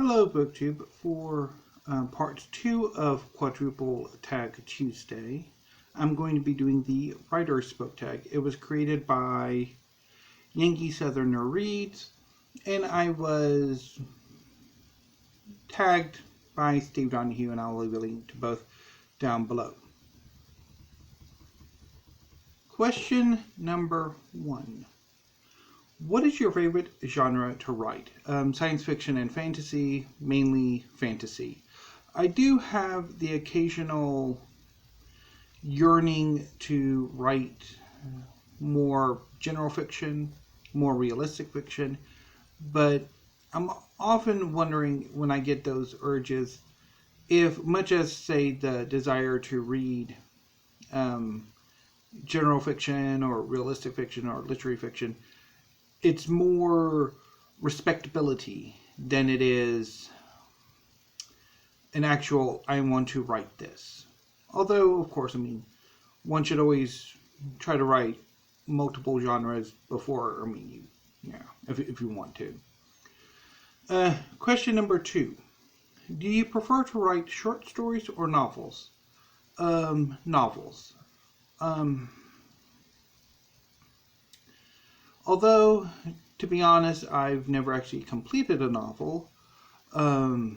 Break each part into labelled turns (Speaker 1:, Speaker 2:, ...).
Speaker 1: Hello, BookTube. For part 2 of Quadruple Tag Tuesday, I'm going to be doing the Writer's Book Tag. It was created by Yankee Southerner Reads, and I was tagged by Steve Donahue, and I'll leave a link to both down below. Question number 1. What is your favorite genre to write? Science fiction and fantasy, mainly fantasy. I do have the occasional yearning to write more general fiction, more realistic fiction, but I'm often wondering when I get those urges if, much as, say, the desire to read general fiction or realistic fiction or literary fiction, it's more respectability than it is an actual, I want to write this. Although, of course, one should always try to write multiple genres before, if you want to. Question number 2. Do you prefer to write short stories or novels? Novels. Although, to be honest, I've never actually completed a novel. I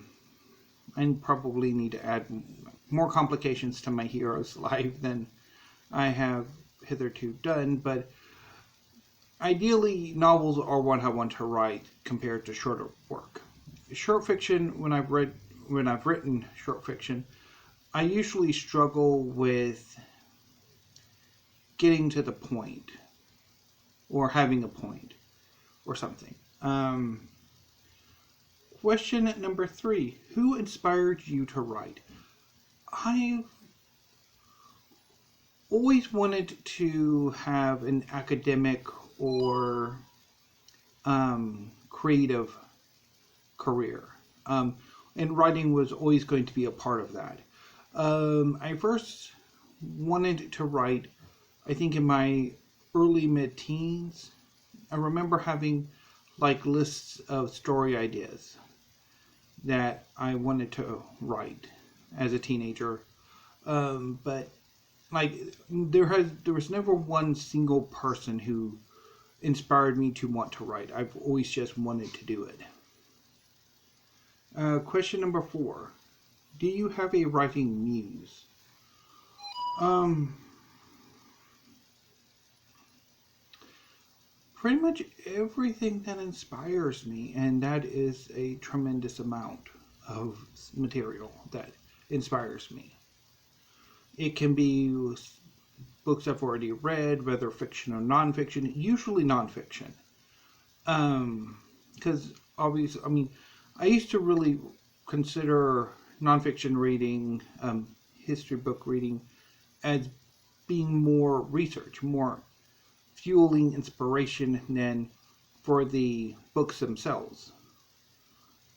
Speaker 1: probably need to add more complications to my hero's life than I have hitherto done, but ideally, novels are what I want to write compared to shorter work. Short fiction, when I've written short fiction, I usually struggle with getting to the point, or having a point, or something. Question number 3. Who inspired you to write? I've always wanted to have an academic or creative career. And writing was always going to be a part of that. I first wanted to write, I think, in my early mid-teens. I remember having lists of story ideas that I wanted to write as a teenager, but there was never one single person who inspired me to want to write. I've always just wanted to do it. Question number 4. Do you have a writing muse? Pretty much everything that inspires me, and that is a tremendous amount of material that inspires me. It can be books I've already read, whether fiction or nonfiction, usually nonfiction. Because obviously, I used to really consider nonfiction reading, history book reading, as being more research, more fueling inspiration than for the books themselves.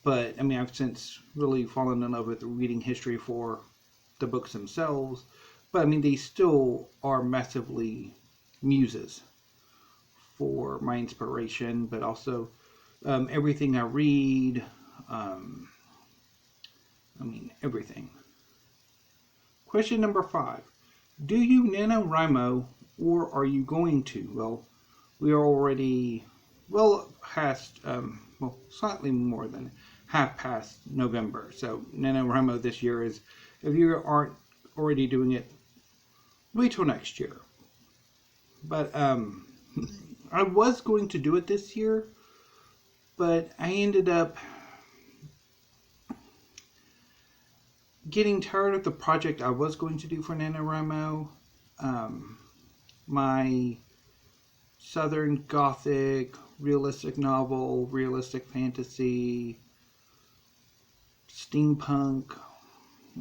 Speaker 1: But I've since really fallen in love with reading history for the books themselves. But they still are massively muses for my inspiration, but also everything I read, everything. Question number 5. Do you NaNoWriMo, or are you going to? Well, we are already past, slightly more than half past November. So NaNoWriMo this year is, if you aren't already doing it, wait till next year. But I was going to do it this year, but I ended up getting tired of the project I was going to do for NaNoWriMo. My Southern Gothic, realistic novel, realistic fantasy, steampunk,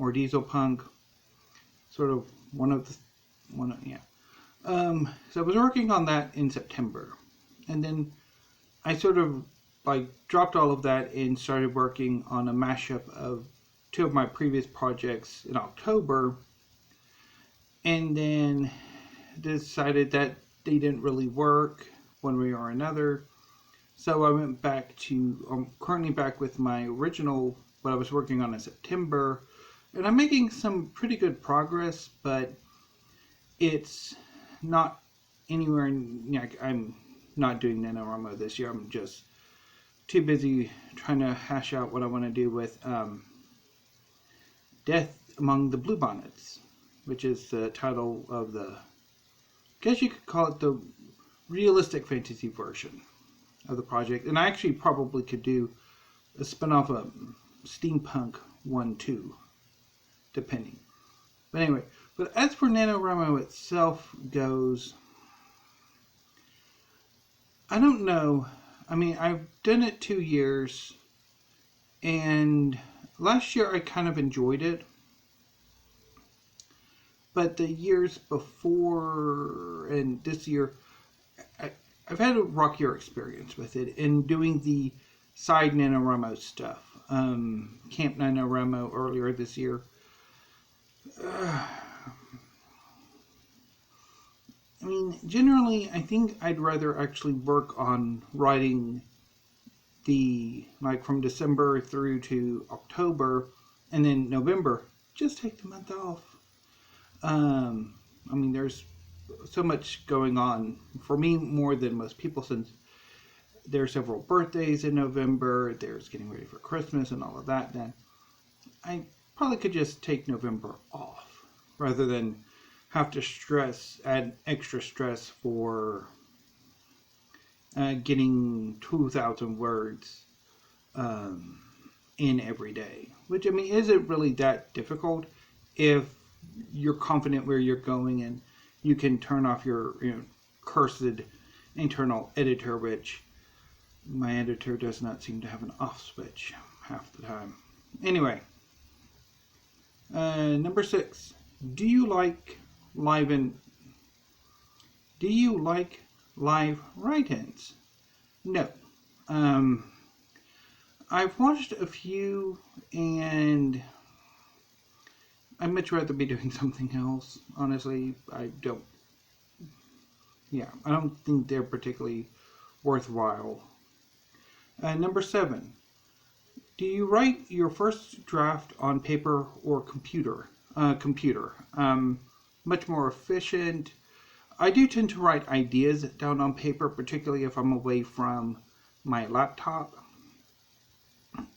Speaker 1: or diesel punk, sort of So I was working on that in September, and then I sort of dropped all of that and started working on a mashup of 2 of my previous projects in October, and then decided that they didn't really work one way or another. So I went back to, I'm currently back with my original, what I was working on in September, and I'm making some pretty good progress, but it's not anywhere, I'm not doing NaNoWriMo this year. I'm just too busy trying to hash out what I want to do with Death Among the Bluebonnets, which is the title of the, I guess you could call it the realistic fantasy version of the project. And I actually probably could do a spin-off of Steampunk 1 too, depending. But anyway, but as for NaNoWriMo itself goes, I don't know. I mean, I've done it 2 years, and last year I kind of enjoyed it. But the years before and this year, I've had a rockier experience with it in doing the side NaNoWriMo stuff. Camp NaNoWriMo earlier this year. I mean, generally, I think I'd rather actually work on writing the, like, from December through to October, and then November, just take the month off. I mean, there's so much going on for me, more than most people, since there are several birthdays in November, there's getting ready for Christmas and all of that. Then I probably could just take November off rather than have to add extra stress for getting 2,000 words in every day. Which, I mean, isn't really that difficult if you're confident where you're going and you can turn off your cursed internal editor, which my editor does not seem to have an off switch half the time. Anyway, number 6. Do you like live write-ins? No. I've watched a few, and I'd much rather be doing something else. Honestly, I don't think they're particularly worthwhile. Number 7. Do you write your first draft on paper or computer? Much more efficient. I do tend to write ideas down on paper, particularly if I'm away from my laptop.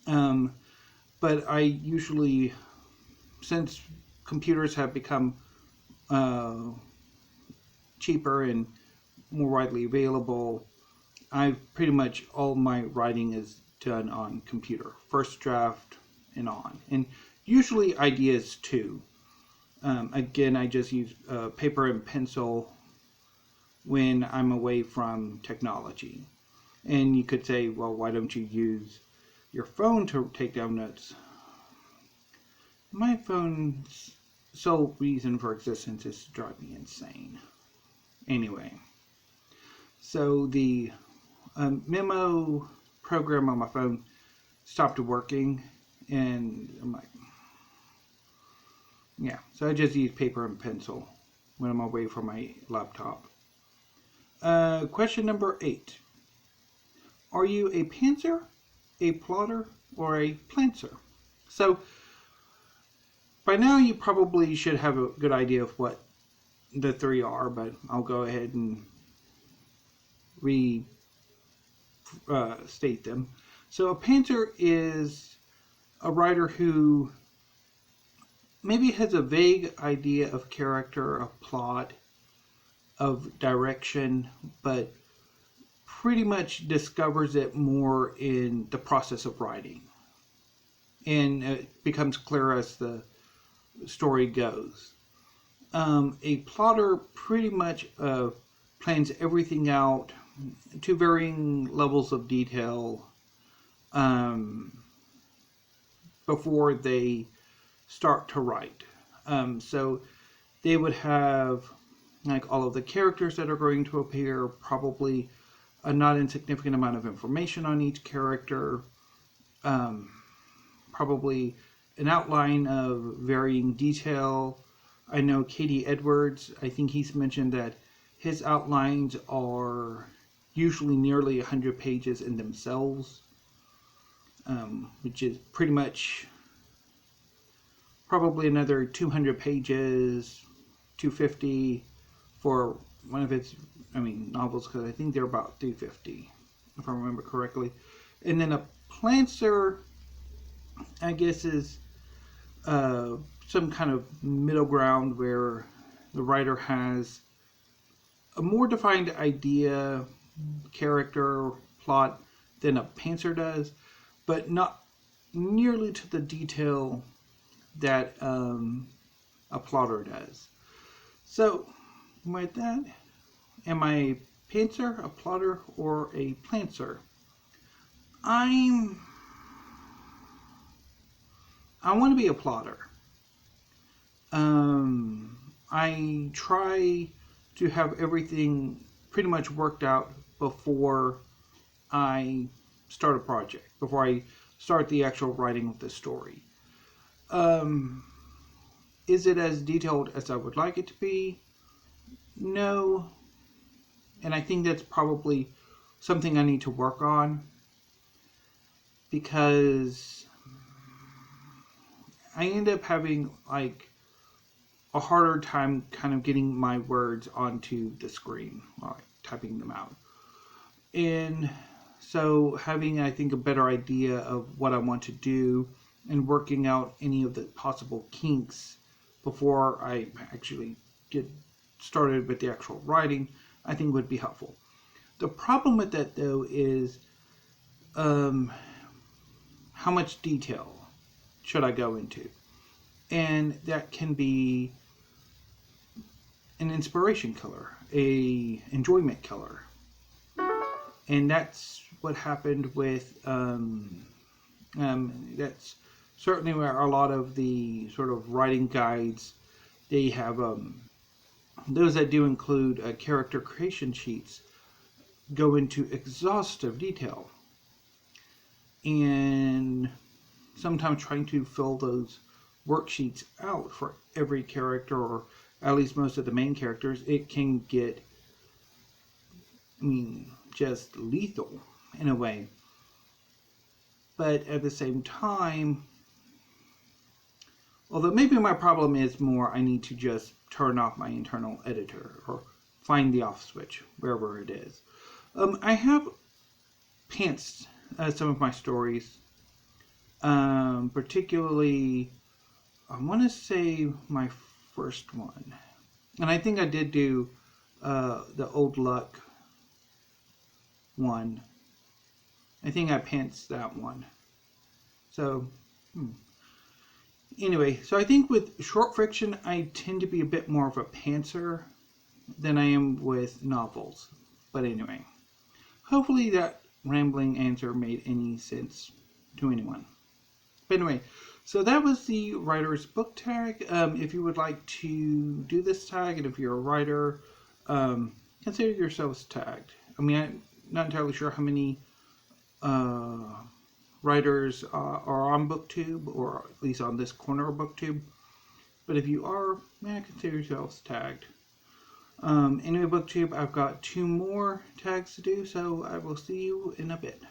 Speaker 1: But I usually, since computers have become cheaper and more widely available, pretty much all my writing is done on computer, first draft and on, and usually ideas too. Again, I just use paper and pencil when I'm away from technology. And you could say, well, why don't you use your phone to take down notes? My phone's sole reason for existence is to drive me insane. Anyway, so the memo program on my phone stopped working, and I'm like, yeah, so I just use paper and pencil when I'm away from my laptop. Question number 8. Are you a pantser, a plotter, or a planter? So, by now you probably should have a good idea of what the 3 are, but I'll go ahead and state them. So a pantser is a writer who maybe has a vague idea of character, of plot, of direction, but pretty much discovers it more in the process of writing. And it becomes clear as the story goes. A plotter pretty much plans everything out to varying levels of detail before they start to write. So they would have like all of the characters that are going to appear, probably a not insignificant amount of information on each character, probably an outline of varying detail. I know Katie Edwards, I think he's mentioned that his outlines are usually nearly 100 pages in themselves, which is pretty much probably another 200 pages, 250 for one of its, novels, because I think they're about 350, if I remember correctly. And then a plantser, I guess, is some kind of middle ground where the writer has a more defined idea, character, plot than a pantser does, but not nearly to the detail that a plotter does. So, with that, am I a pantser, a plotter, or a plantser? I want to be a plotter. I try to have everything pretty much worked out before I start a project, before I start the actual writing of the story. Is it as detailed as I would like it to be? No. And I think that's probably something I need to work on, because I end up having like a harder time kind of getting my words onto the screen, like typing them out. And so having, I think, a better idea of what I want to do and working out any of the possible kinks before I actually get started with the actual writing, I think would be helpful. The problem with that, though, is how much detail should I go into? And that can be an inspiration killer, a enjoyment killer. And that's what happened with, that's certainly where a lot of the sort of writing guides, they have, those that do include character creation sheets, go into exhaustive detail. And sometimes trying to fill those worksheets out for every character, or at least most of the main characters, it can get, just lethal in a way. But at the same time, although maybe my problem is more I need to just turn off my internal editor or find the off switch wherever it is. I have pantsed some of my stories, particularly I want to say my first one, and I think I did do the Old Luck one. I think I pantsed that one. So anyway, so I think with short fiction I tend to be a bit more of a pantser than I am with novels. But anyway, hopefully that rambling answer made any sense to anyone. But anyway, so that was the writer's book tag. If you would like to do this tag, and if you're a writer, consider yourselves tagged. I'm not entirely sure how many writers are on BookTube, or at least on this corner of BookTube. But if you are, consider yourselves tagged. Anyway, BookTube, I've got 2 more tags to do, so I will see you in a bit.